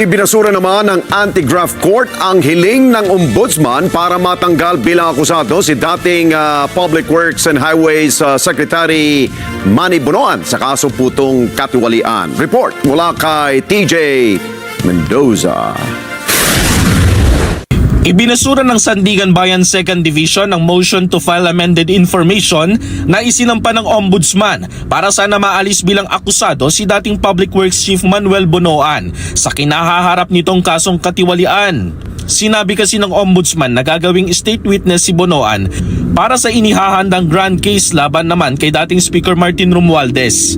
Ibinasura naman ng Anti-Graft Court ang hiling ng ombudsman para matanggal bilang akusado si dating Public Works and Highways Secretary Manny Bonoan sa kaso putong katiwalian. Report mula kay TJ Mendoza. Ibinasura ng Sandigan Bayan 2nd Division ang motion to file amended information na isinampa ng Ombudsman para sana maalis bilang akusado si dating Public Works Chief Manuel Bonoan sa kinahaharap nitong kasong katiwalian. Sinabi kasi ng Ombudsman na gagawing state witness si Bonoan para sa inihahandang grand case laban naman kay dating Speaker Martin Romualdez.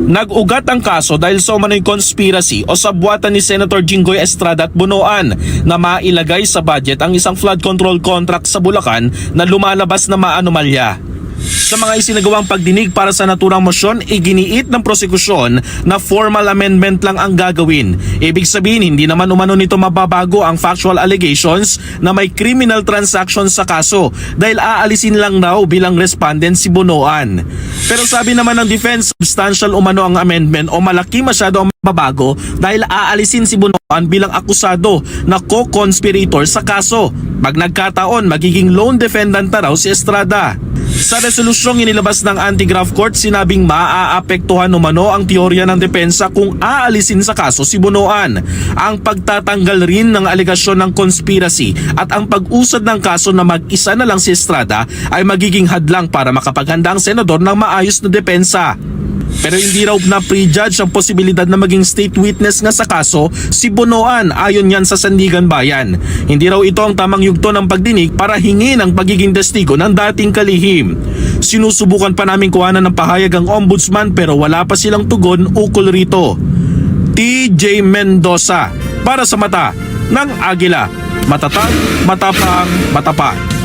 Nag-ugat ang kaso dahil sa umano'y conspiracy o sabwatan ni Senator Jinggoy Estrada at Bonoan na mailagay sa budget ang isang flood control contract sa Bulacan na lumalabas na maanomalya. Sa mga isinagawang pagdinig para sa naturang mosyon, iginiit ng prosekusyon na formal amendment lang ang gagawin. Ibig sabihin, hindi naman umano nito mababago ang factual allegations na may criminal transaction sa kaso dahil aalisin lang raw bilang respondent si Bonoan. Pero sabi naman ng defense, substantial umano ang amendment o malaki masyado ang mababago dahil aalisin si Bonoan bilang akusado na co-conspirator sa kaso. Pag nagkataon, magiging lone defendant na raw si Estrada. Sa resolusyong inilabas ng Anti-Graft Court, sinabing maaapektuhan umano ang teorya ng depensa kung aalisin sa kaso si Bonoan. Ang pagtatanggal rin ng alegasyon ng conspiracy at ang pag-usad ng kaso na mag-isa na lang si Estrada ay magiging hadlang para makapaghanda ang senador ng maayos na depensa. Pero hindi raw na prejudge ang posibilidad na maging state witness nga sa kaso si Bonoan ayon yan sa Sandigan Bayan. Hindi raw ito ang tamang yugto ng pagdinig para hingin ang pagiging testigo ng dating kalihim. Sinusubukan pa namin kuhanan ng pahayag ang ombudsman pero wala pa silang tugon ukol rito. TJ Mendoza para sa Mata ng Agila. Matatag, matapang, matapat.